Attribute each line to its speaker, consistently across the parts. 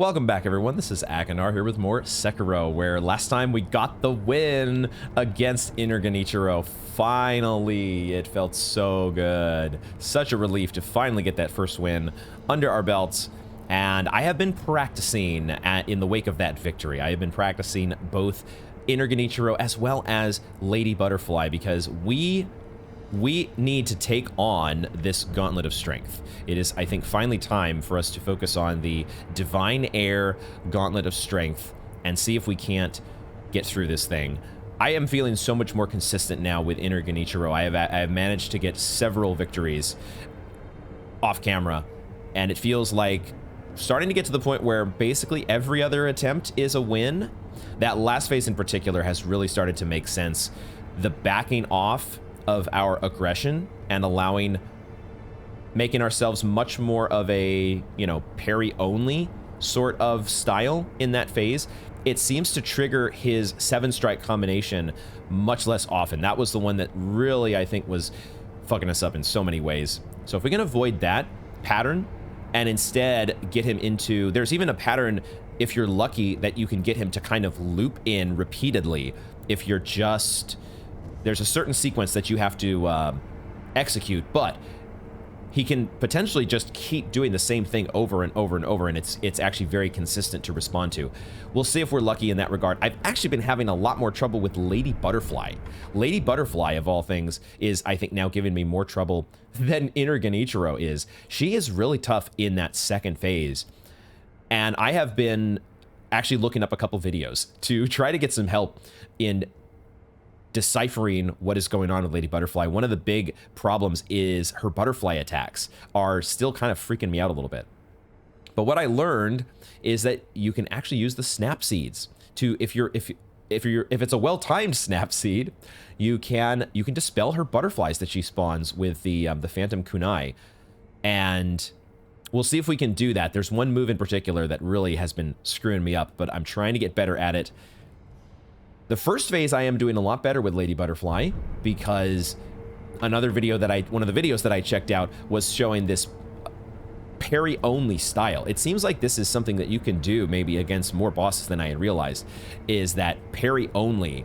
Speaker 1: Welcome back, everyone. This is Akanar here with more Sekiro, where last time we got the win against Inner Genichiro. Finally, it felt so good. Such a relief to finally get that first win under our belts. And I have been practicing in the wake of that victory. I have been practicing both Inner Genichiro as well as Lady Butterfly, because we need to take on this Gauntlet of Strength. It is, I think, finally time for us to focus on the Divine Heir Gauntlet of Strength and see if we can't get through this thing. I am feeling so much more consistent now with Inner Genichiro. I have managed to get several victories off camera, and it feels like starting to get to the point where basically every other attempt is a win. That last phase in particular has really started to make sense. The backing off of our aggression and making ourselves much more of a, parry only sort of style in that phase. It seems to trigger his 7-strike combination much less often. That was the one that really, I think, was fucking us up in so many ways. So if we can avoid that pattern and instead get him into, there's even a pattern, if you're lucky, that you can get him to kind of loop in repeatedly. If you're just, there's a certain sequence that you have to execute, but he can potentially just keep doing the same thing over and over and over, and it's actually very consistent to respond to. We'll see if we're lucky in that regard. I've actually been having a lot more trouble with Lady Butterfly. Lady Butterfly, of all things, is, I think, now giving me more trouble than Inner Genichiro is. She is really tough in that second phase, and I have been actually looking up a couple videos to try to get some help in deciphering what is going on with Lady Butterfly. One of the big problems is her butterfly attacks are still kind of freaking me out a little bit. But what I learned is that you can actually use the snap seeds to, if it's a well-timed snap seed, you can dispel her butterflies that she spawns with the Phantom Kunai. And we'll see if we can do that. There's one move in particular that really has been screwing me up, but I'm trying to get better at it. The first phase I am doing a lot better with Lady Butterfly, because one of the videos that I checked out was showing this parry only style. It seems like this is something that you can do maybe against more bosses than I had realized, is that parry only.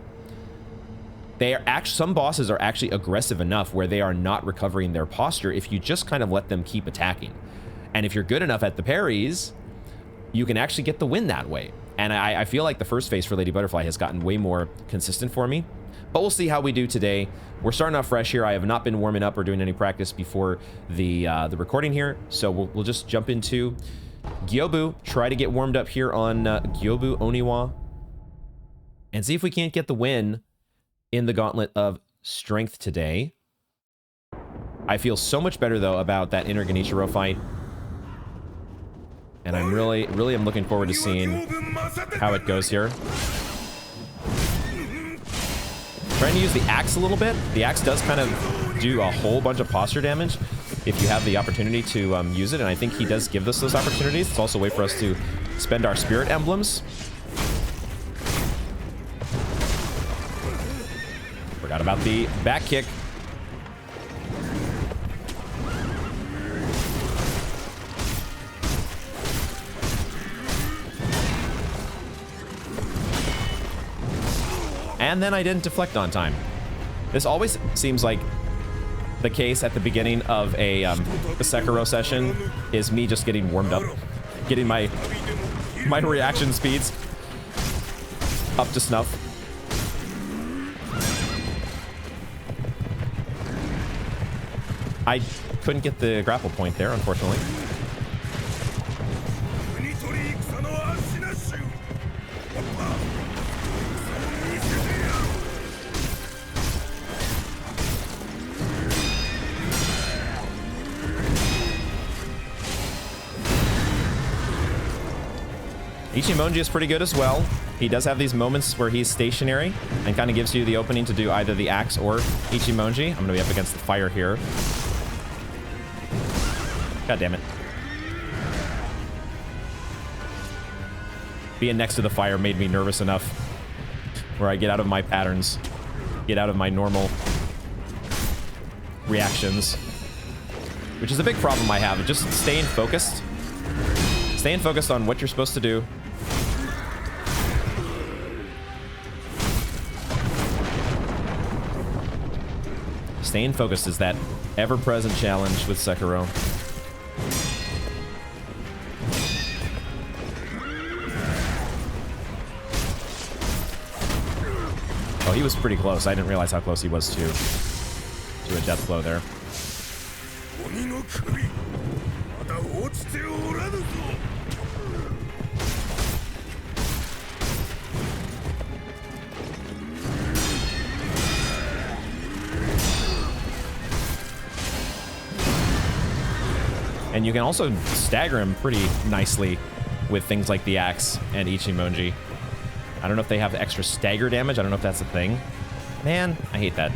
Speaker 1: Some bosses are actually aggressive enough where they are not recovering their posture if you just kind of let them keep attacking. And if you're good enough at the parries, you can actually get the win that way. And I feel like the first phase for Lady Butterfly has gotten way more consistent for me. But we'll see how we do today. We're starting off fresh here. I have not been warming up or doing any practice before the recording here. So we'll just jump into Gyobu, try to get warmed up here on Gyobu Oniwa, and see if we can't get the win in the Gauntlet of Strength today. I feel so much better, though, about that Inner Genichiro fight. And I'm really am looking forward to seeing how it goes here. Trying to use the axe a little bit. The axe does kind of do a whole bunch of posture damage if you have the opportunity to use it, and I think he does give us those opportunities. It's also a way for us to spend our spirit emblems. Forgot about the back kick. And then I didn't deflect on time. This always seems like the case at the beginning of a Sekiro session, is me just getting warmed up, getting my reaction speeds up to snuff. I couldn't get the grapple point there, unfortunately. Ichimonji is pretty good as well. He does have these moments where he's stationary and kind of gives you the opening to do either the axe or Ichimonji. I'm going to be up against the fire here. God damn it. Being next to the fire made me nervous enough where I get out of my patterns, get out of my normal reactions, which is a big problem I have. Just staying focused Staying focused on what you're supposed to do. Staying focused is that ever-present challenge with Sekiro. Oh, he was pretty close. I didn't realize how close he was to a death blow there. And you can also stagger him pretty nicely with things like the axe and Ichimonji. I don't know if they have extra stagger damage. I don't know if that's a thing. Man, I hate that.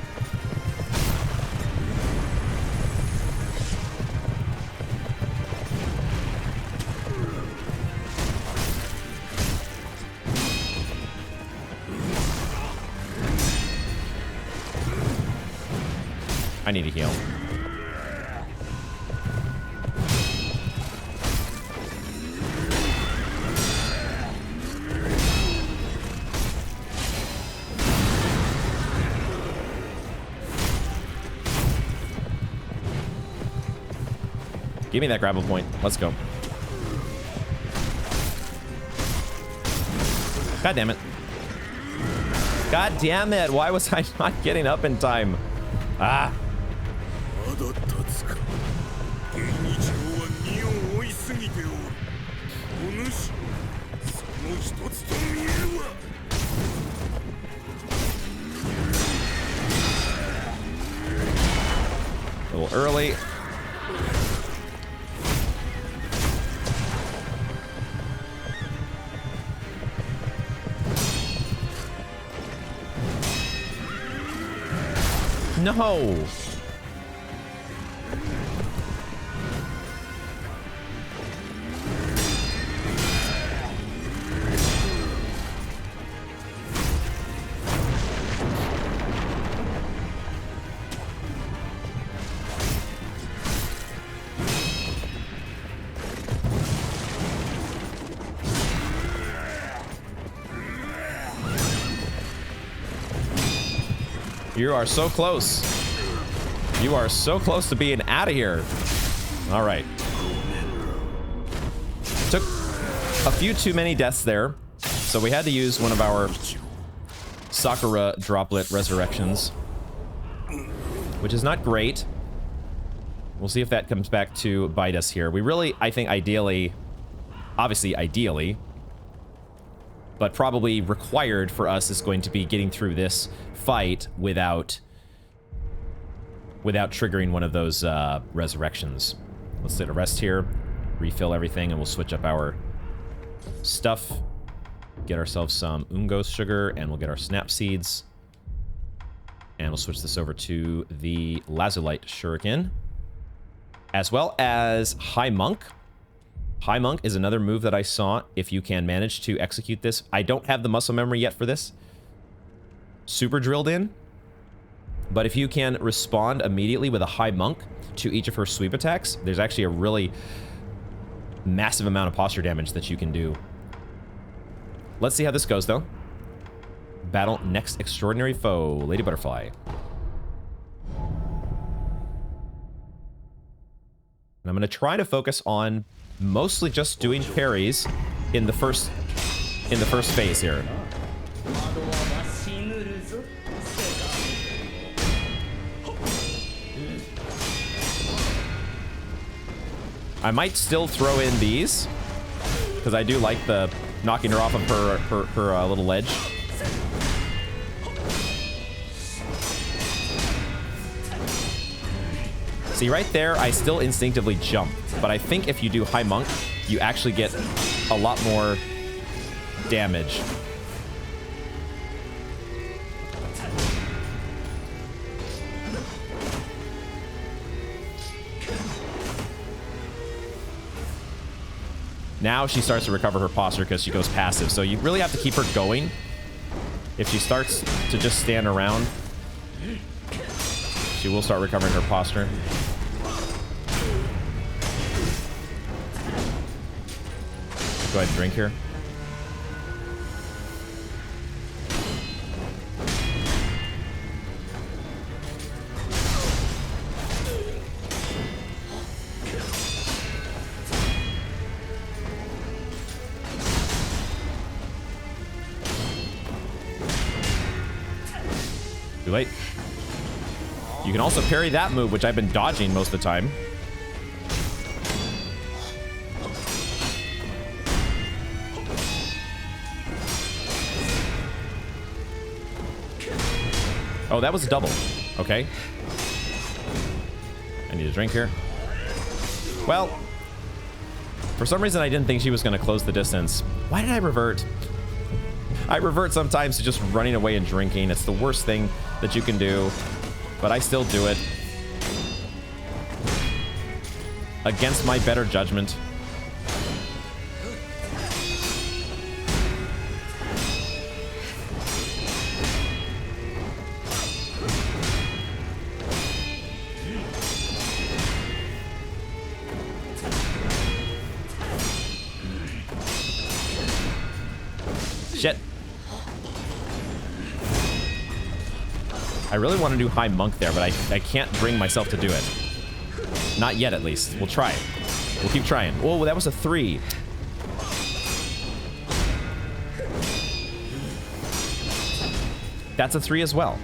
Speaker 1: I need to heal. Give me that grapple point. Let's go. God damn it. God damn it. Why was I not getting up in time? Ah. A little early. No. You are so close. You are so close to being out of here. All right. Took a few too many deaths there, so we had to use one of our Sakura droplet resurrections, which is not great. We'll see if that comes back to bite us here. We really, I think, ideally, obviously ideally, but probably required for us is going to be getting through this fight without triggering one of those resurrections. Let's take a rest here, refill everything, and we'll switch up our stuff. Get ourselves some Ungos sugar, and we'll get our snap seeds. And we'll switch this over to the Lazulite Shuriken, as well as High Monk. High Monk is another move that I saw if you can manage to execute this. I don't have the muscle memory yet for this super drilled in, but if you can respond immediately with a High Monk to each of her sweep attacks, there's actually a really massive amount of posture damage that you can do. Let's see how this goes, though. Battle next extraordinary foe, Lady Butterfly. And I'm going to try to focus on mostly just doing parries in the first phase here. I might still throw in these, because I do like the knocking her off of her little ledge. See, right there, I still instinctively jump, but I think if you do High Monk, you actually get a lot more damage. Now she starts to recover her posture because she goes passive, so you really have to keep her going. If she starts to just stand around, she will start recovering her posture. Go ahead and drink here. Too late. You can also parry that move, which I've been dodging most of the time. Oh, that was a double. Okay. I need a drink here. Well, for some reason I didn't think she was going to close the distance. Why did I revert? I revert sometimes to just running away and drinking. It's the worst thing that you can do, but I still do it. Against my better judgment. Shit. I really want to do high monk there, but I can't bring myself to do it. Not yet, at least. We'll try it. We'll keep trying. Oh, that was a 3. That's a 3 as well.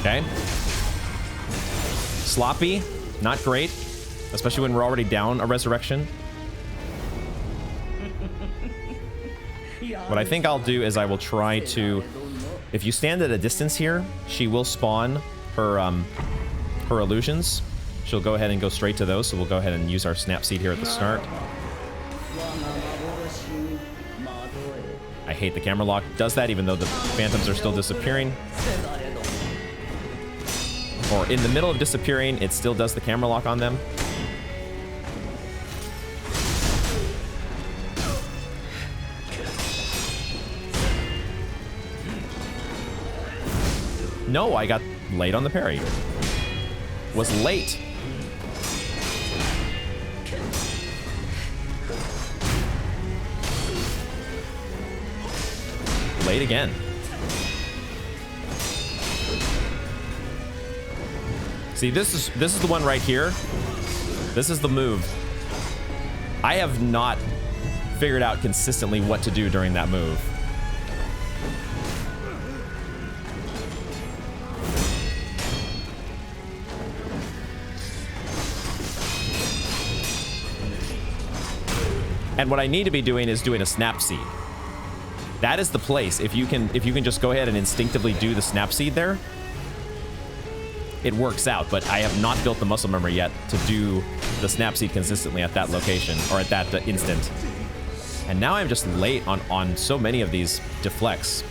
Speaker 1: Okay. Sloppy, not great, especially when we're already down a resurrection. What I think I'll do is I will try to, if you stand at a distance here, she will spawn her her illusions. She'll go ahead and go straight to those, so we'll go ahead and use our snap seed here at the start. I hate the camera lock. Does that even though the phantoms are still disappearing. Or in the middle of disappearing, it still does the camera lock on them. No, I got late on the parry. Was late. Late again. See, this is the one right here. This is the move. I have not figured out consistently what to do during that move. And what I need to be doing is doing a snap seed. That is the place. If you can just go ahead and instinctively do the snap seed there, it works out, but I have not built the muscle memory yet to do the snap seed consistently at that location, or at that instant. And now I'm just late on so many of these deflects.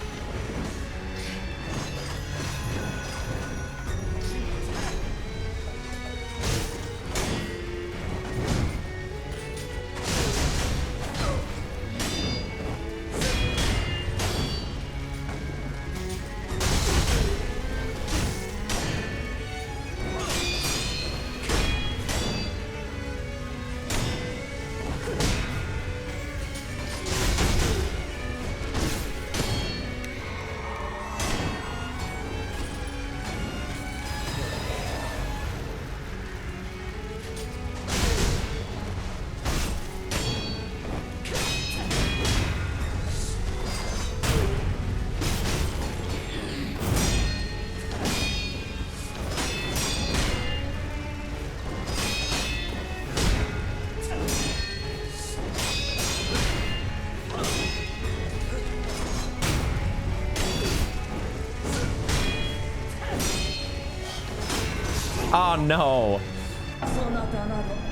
Speaker 1: Oh no.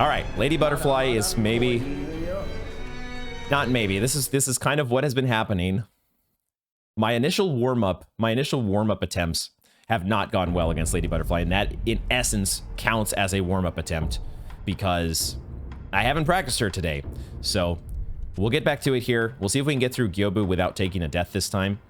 Speaker 1: All right, Lady Butterfly is maybe, not maybe. This is kind of what has been happening. my initial warm-up attempts have not gone well against Lady Butterfly, and that, in essence, counts as a warm-up attempt, because I haven't practiced her today. So, we'll get back to it here. We'll see if we can get through Gyobu without taking a death this time.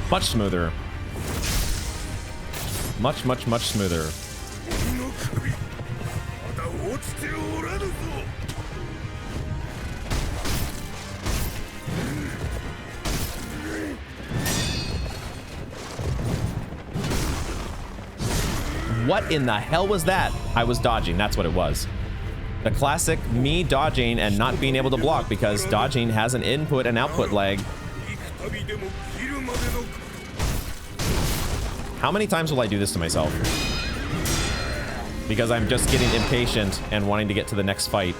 Speaker 1: Much smoother. Much smoother. What in the hell was that? I was dodging, that's what it was. The classic me dodging and not being able to block because dodging has an input and output lag. How many times will I do this to myself? Because I'm just getting impatient and wanting to get to the next fight.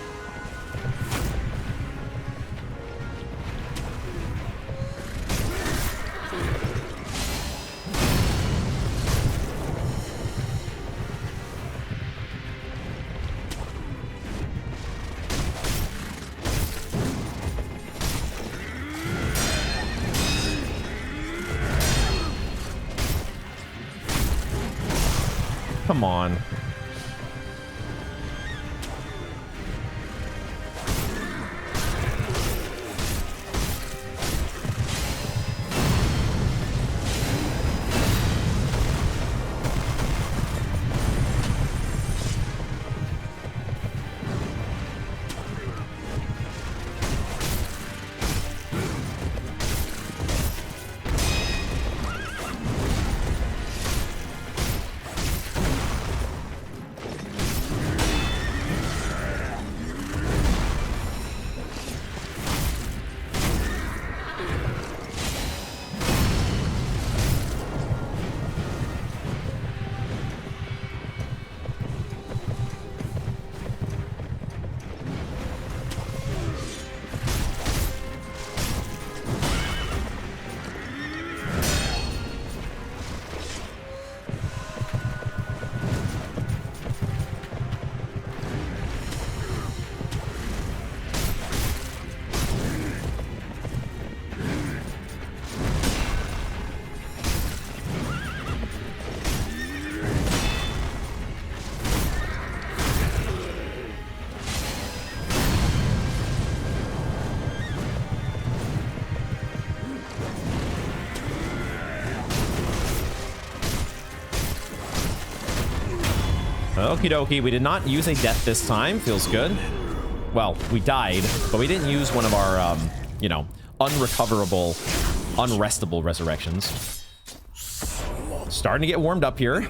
Speaker 1: Come on. Okie dokie, we did not use a death this time. Feels good. Well, we died, but we didn't use one of our, you know, unrecoverable, unrestable resurrections. Starting to get warmed up here.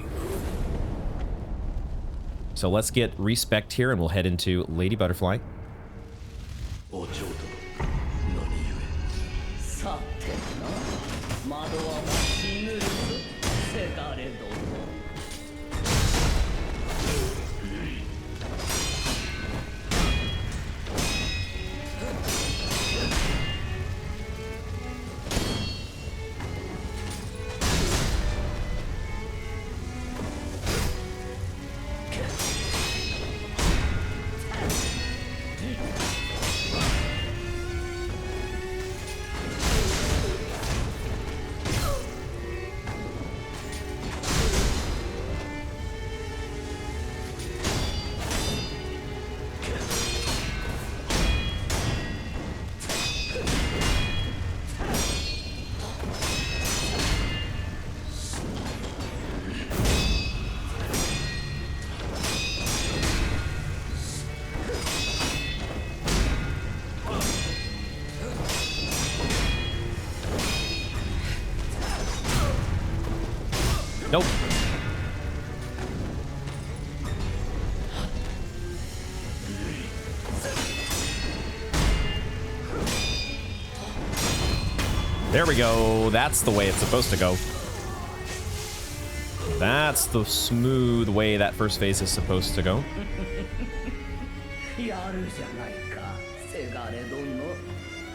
Speaker 1: So let's get respect here, and we'll head into Lady Butterfly. Nope. There we go. That's the way it's supposed to go. That's the smooth way that first phase is supposed to go.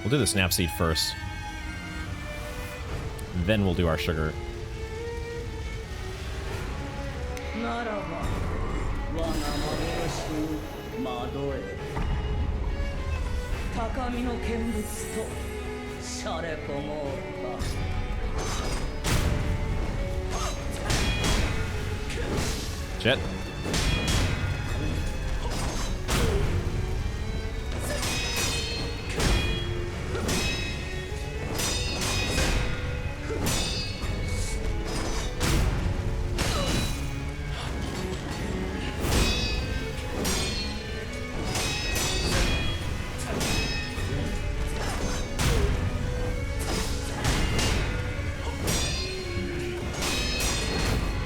Speaker 1: We'll do the snap seed first. Then we'll do our sugar. Shit.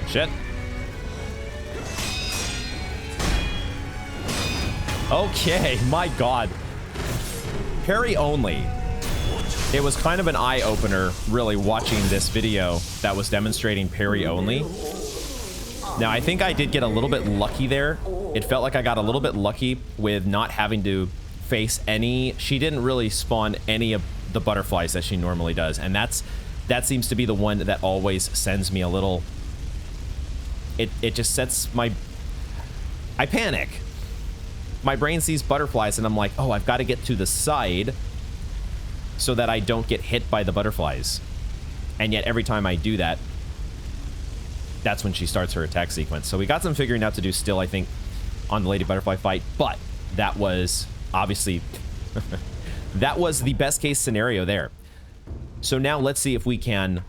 Speaker 1: Shit. Okay, my god. Parry only. It was kind of an eye-opener, really, watching this video that was demonstrating parry only. Now, I think I did get a little bit lucky there. It felt like I got a little bit lucky with not having to face any... She didn't really spawn any of the butterflies that she normally does, and that seems to be the one that always sends me a little... It just sets my... I panic. My brain sees butterflies, and I'm like, oh, I've got to get to the side so that I don't get hit by the butterflies. And yet, every time I do that, that's when she starts her attack sequence. So we got some figuring out to do still, I think, on the Lady Butterfly fight, but that was obviously... that was the best case scenario there. So now let's see if we can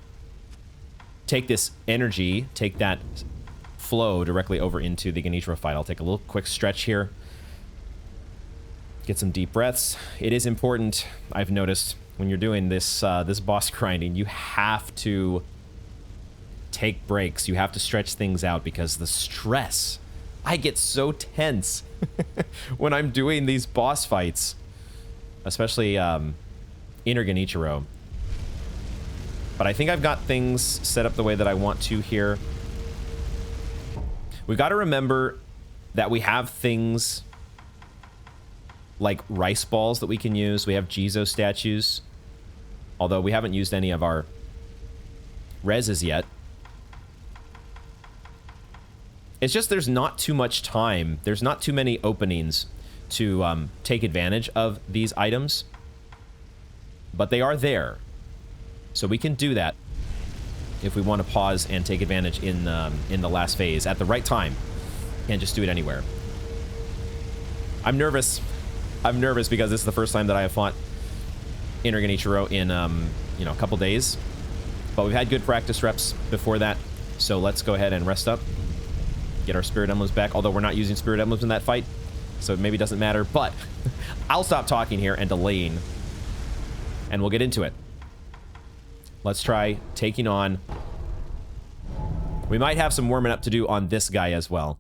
Speaker 1: take this energy, take that flow directly over into the Genichiro fight. I'll take a little quick stretch here. Get some deep breaths. It is important, I've noticed, when you're doing this this boss grinding, you have to take breaks. You have to stretch things out because the stress... I get so tense when I'm doing these boss fights. Especially Inner Genichiro. But I think I've got things set up the way that I want to here. We've got to remember that we have things like rice balls that we can use. We have Jizo statues. Although we haven't used any of our reses yet. It's just there's not too much time. There's not too many openings to take advantage of these items. But they are there. So we can do that if we want to pause and take advantage in the last phase at the right time. Can't just do it anywhere. I'm nervous. I'm nervous because this is the first time that I have fought Inner Genichiro in, you know, a couple days. But we've had good practice reps before that. So let's go ahead and rest up. Get our Spirit Emblems back. Although we're not using Spirit Emblems in that fight. So it maybe doesn't matter. But I'll stop talking here and delaying. And we'll get into it. Let's try taking on... We might have some warming up to do on this guy as well.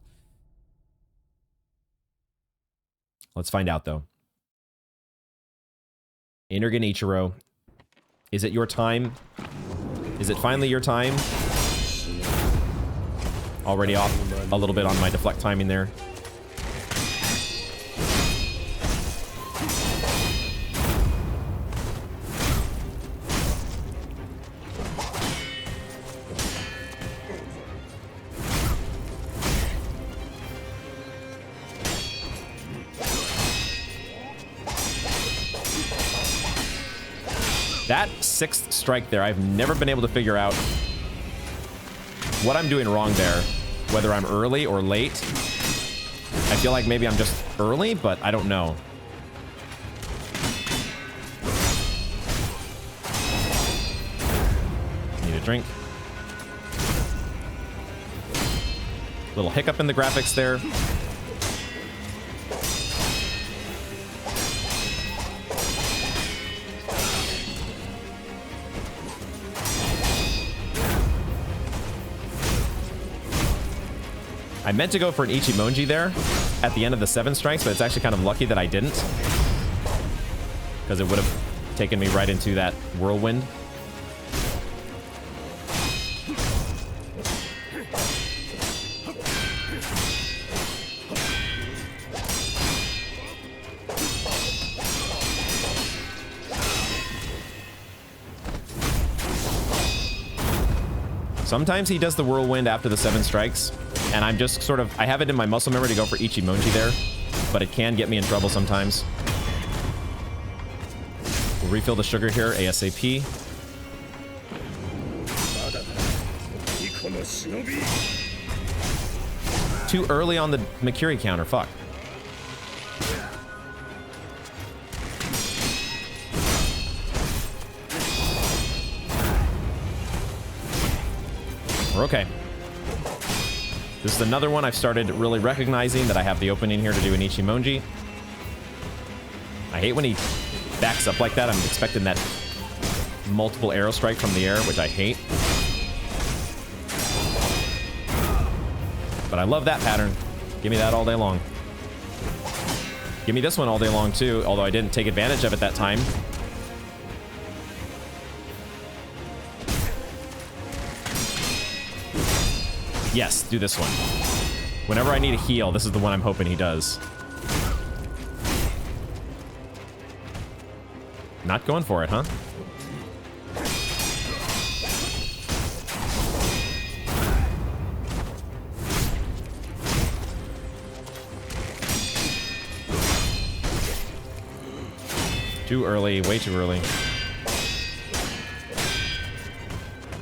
Speaker 1: Let's find out, though. Inner Genichiro. Is it your time? Is it finally your time? Already off a little bit on my deflect timing there. That 6th strike there, I've never been able to figure out what I'm doing wrong there. Whether I'm early or late. I feel like maybe I'm just early, but I don't know. Need a drink. Little hiccup in the graphics there. I meant to go for an Ichimonji there at the end of the 7 strikes, but it's actually kind of lucky that I didn't. Because it would have taken me right into that whirlwind. Sometimes he does the whirlwind after the 7 strikes, and I'm just sort of, I have it in my muscle memory to go for Ichimonji there, but it can get me in trouble sometimes. We'll refill the sugar here ASAP. Too early on the Makiri counter, fuck. We're okay. This is another one I've started really recognizing that I have the opening here to do an Ichimonji. I hate when he backs up like that. I'm expecting that multiple arrow strike from the air, which I hate. But I love that pattern. Give me that all day long. Give me this one all day long too, although I didn't take advantage of it that time. Yes, do this one. Whenever I need a heal, this is the one I'm hoping he does. Not going for it, huh? Too early, way too early.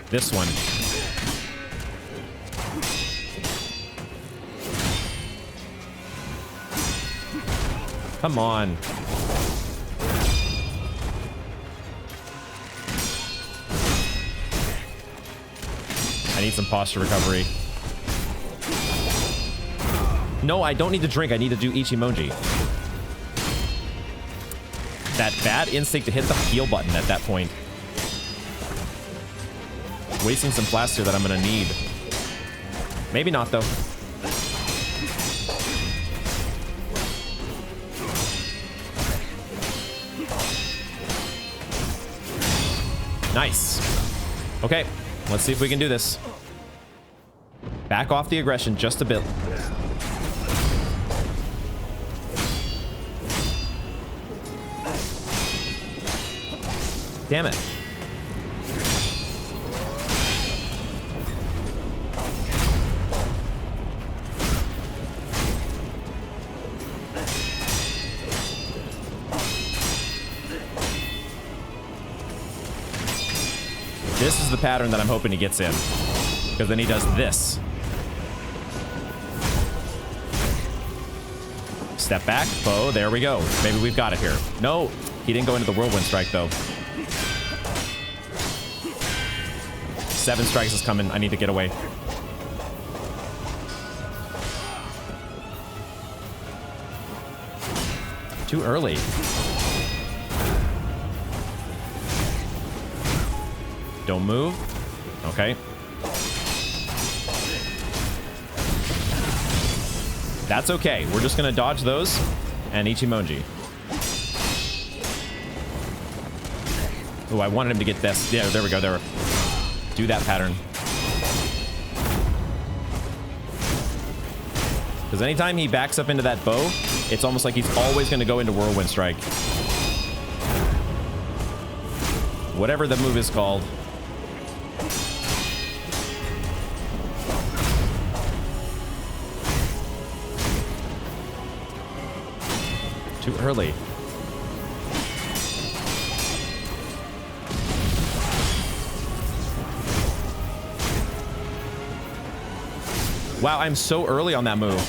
Speaker 1: This one. Come on. I need some posture recovery. No, I don't need to drink. I need to do Ichimonji. That bad instinct to hit the heal button at that point. Wasting some flasks here that I'm gonna need. Maybe not, though. Nice. Okay, let's see if we can do this. Back off the aggression just a bit. Damn it. This is the pattern that I'm hoping he gets in. Because then he does this. Step back, bow, there we go. Maybe we've got it here. No, he didn't go into the whirlwind strike though. 7 strikes is coming. I need to get away. Too early. Don't move. Okay. That's okay. We're just gonna dodge those and Ichimonji. Oh, I wanted him to get this. Yeah, there we go. There. Do that pattern. Because anytime he backs up into that bow, it's almost like he's always going to go into whirlwind strike. Whatever the move is called. Too early. Wow, I'm so early on that move.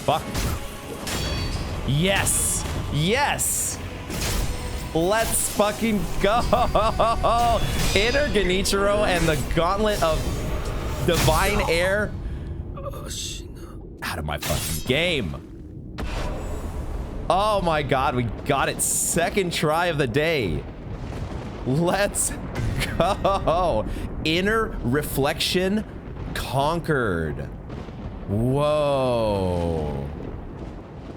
Speaker 1: Fuck. Yes! Yes! Let's fucking go. Inner Genichiro and the Gauntlet of Divine Heir. Out of my fucking game. Oh my god, we got it. Second try of the day. Let's go. Inner Reflection conquered. Whoa.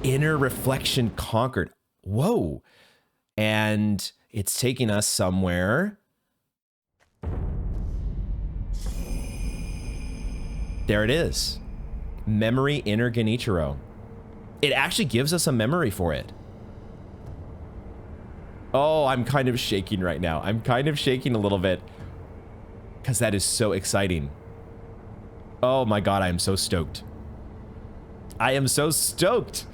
Speaker 1: Inner Reflection conquered. Whoa. And it's taking us somewhere. There it is. Memory Inner Genichiro. It actually gives us a memory for it. Oh, I'm kind of shaking right now. I'm kind of shaking a little bit because that is so exciting. Oh my god, I am so stoked. I am so stoked.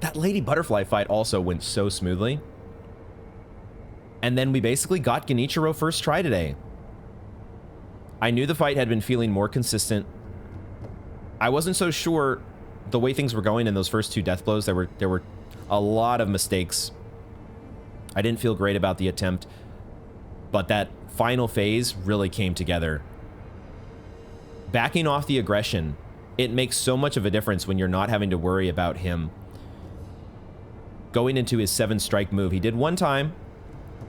Speaker 1: That Lady Butterfly fight also went so smoothly. And then we basically got Genichiro first try today. I knew the fight had been feeling more consistent. I wasn't so sure the way things were going in those first two death blows. There were a lot of mistakes. I didn't feel great about the attempt, but that final phase really came together. Backing off the aggression, it makes so much of a difference when you're not having to worry about him going into his 7-strike move. He did one time,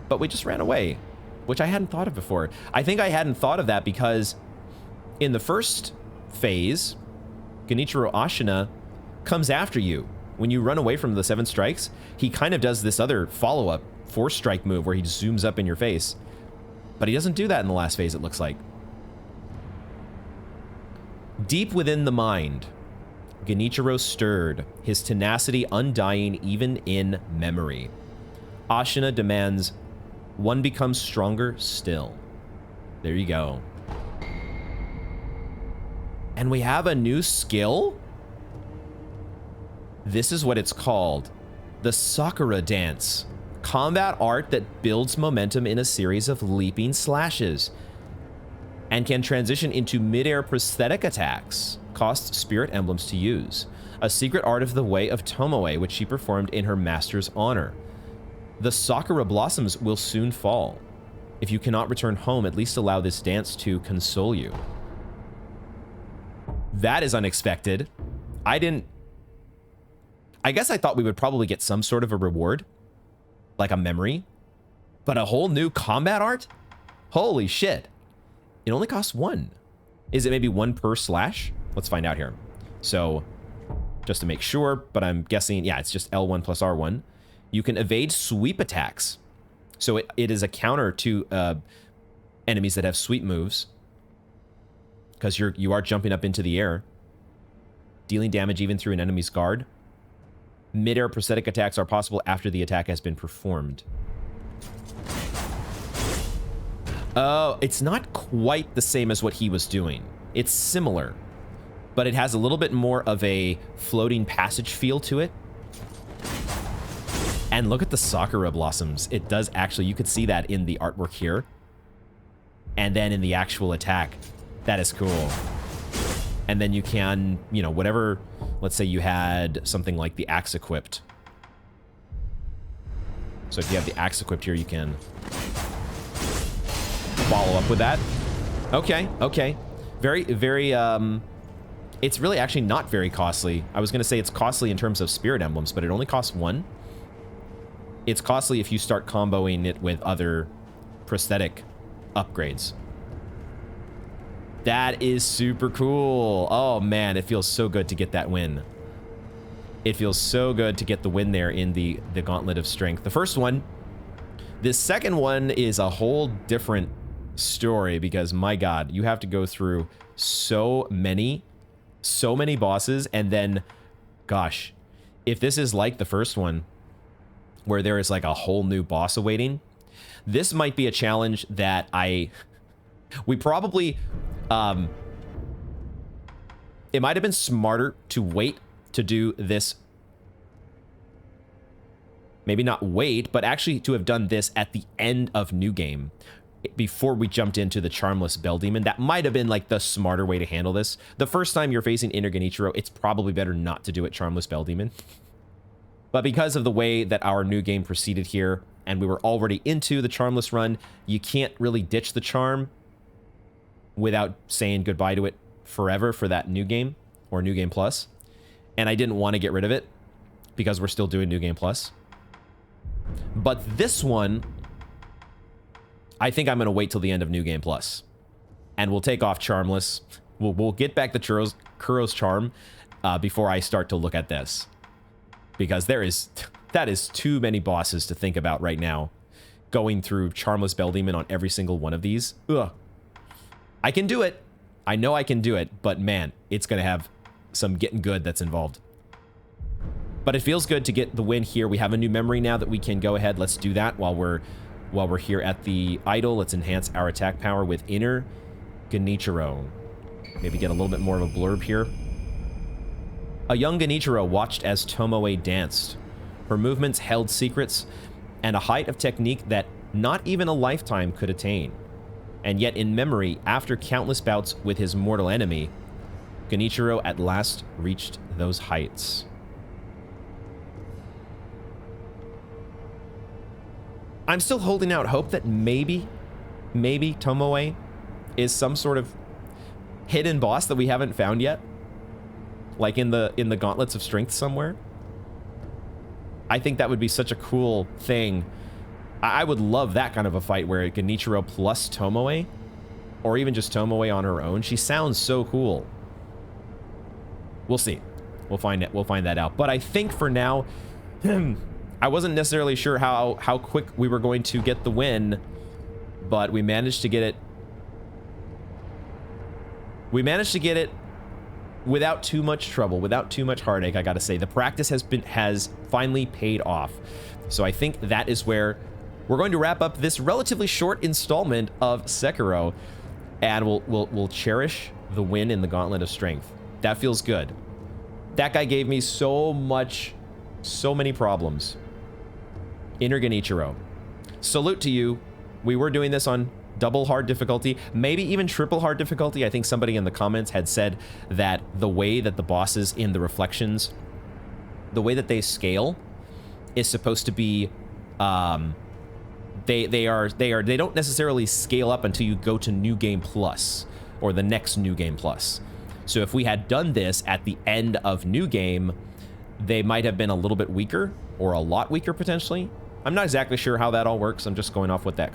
Speaker 1: but we just ran away, which I hadn't thought of before. I think I hadn't thought of that because in the first phase, Genichiro Ashina comes after you. When you run away from the 7 strikes, he kind of does this other follow-up 4-strike move where he zooms up in your face. But he doesn't do that in the last phase, it looks like. Deep within the mind, Genichiro stirred, his tenacity undying even in memory. Ashina demands one becomes stronger still. There you go. And we have a new skill? This is what it's called. The Sakura Dance. Combat art that builds momentum in a series of leaping slashes. And can transition into mid-air prosthetic attacks. Costs spirit emblems to use. A secret art of the way of Tomoe, which she performed in her master's honor. The Sakura blossoms will soon fall. If you cannot return home, at least allow this dance to console you. That is unexpected. I guess I thought we would probably get some sort of a reward, like a memory, but a whole new combat art? Holy shit. It only costs 1. Is it maybe 1 per slash? Let's find out here. So, just to make sure, but I'm guessing, yeah, it's just L1 plus R1. You can evade sweep attacks. So it is a counter to enemies that have sweep moves, because you are jumping up into the air, dealing damage even through an enemy's guard. Mid-air prosthetic attacks are possible after the attack has been performed. Oh, it's not quite the same as what he was doing. It's similar, but it has a little bit more of a floating passage feel to it. And look at the Sakura blossoms. It does actually, you could see that in the artwork here. And then in the actual attack. That is cool. And then you can, you know, whatever, let's say you had something like the axe equipped. So if you have the axe equipped here, you can follow up with that. Okay, okay. Very, very, it's really actually not very costly. I was going to say it's costly in terms of spirit emblems, but it only costs 1. It's costly if you start comboing it with other prosthetic upgrades. That is super cool. Oh man, it feels so good to get that win. It feels so good to get the win there in the Gauntlet of Strength. The first one. This second one is a whole different story because, my god, you have to go through so many bosses, and then, gosh, if this is like the first one, where there is like a whole new boss awaiting, this might be a challenge that we probably, it might have been smarter to wait to do this. Maybe not wait, but actually to have done this at the end of New Game before we jumped into the Charmless Bell Demon. That might have been like the smarter way to handle this. The first time you're facing Inner Genichiro, it's probably better not to do it Charmless Bell Demon. But because of the way that our New Game proceeded here, and we were already into the Charmless run, you can't really ditch the charm without saying goodbye to it forever for that new game or New Game Plus. And I didn't want to get rid of it because we're still doing New Game Plus. But this one, I think I'm going to wait till the end of New Game Plus. And we'll take off Charmless. We'll get back the Kuro's Charm before I start to look at this. Because that is too many bosses to think about right now. Going through Charmless Bell Demon on every single one of these. Ugh. I can do it. I know I can do it, but man, it's going to have some getting good that's involved. But it feels good to get the win here. We have a new memory now that we can go ahead. Let's do that while we're here at the idol. Let's enhance our attack power with Inner Genichiro. Maybe get a little bit more of a blurb here. A young Genichiro watched as Tomoe danced. Her movements held secrets and a height of technique that not even a lifetime could attain. And yet in memory, after countless bouts with his mortal enemy, Genichiro at last reached those heights. I'm still holding out hope that maybe Tomoe is some sort of hidden boss that we haven't found yet. Like in the Gauntlets of Strength somewhere. I think that would be such a cool thing. I would love that kind of a fight where Genichiro plus Tomoe, or even just Tomoe on her own. She sounds so cool. We'll see. We'll find that out. But I think for now, I wasn't necessarily sure how quick we were going to get the win, but we managed to get it. We managed to get it without too much trouble, without too much heartache. I gotta say, the practice has finally paid off. So I think that is where we're going to wrap up this relatively short installment of Sekiro, and we'll cherish the win in the Gauntlet of Strength. That feels good. That guy gave me so many problems. Inner Genichiro. Salute to you. We were doing this on double hard difficulty, maybe even triple hard difficulty. I think somebody in the comments had said that the way that the bosses in the Reflections, the way that they scale is supposed to be, they don't necessarily scale up until you go to New Game Plus or the next New Game Plus. So if we had done this at the end of New Game, they might have been a little bit weaker or a lot weaker potentially. I'm not exactly sure how that all works. I'm just going off what that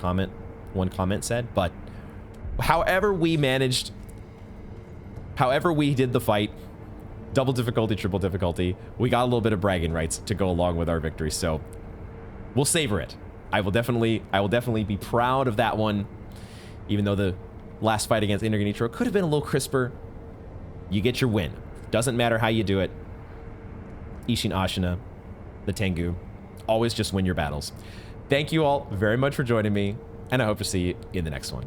Speaker 1: one comment said, but however we did the fight, double difficulty, triple difficulty, we got a little bit of bragging rights to go along with our victory. So we'll savor it. I will definitely be proud of that one, even though the last fight against Inner Genichiro could have been a little crisper. You get your win. Doesn't matter how you do it. Ishin Ashina, the Tengu, always just win your battles. Thank you all very much for joining me, and I hope to see you in the next one.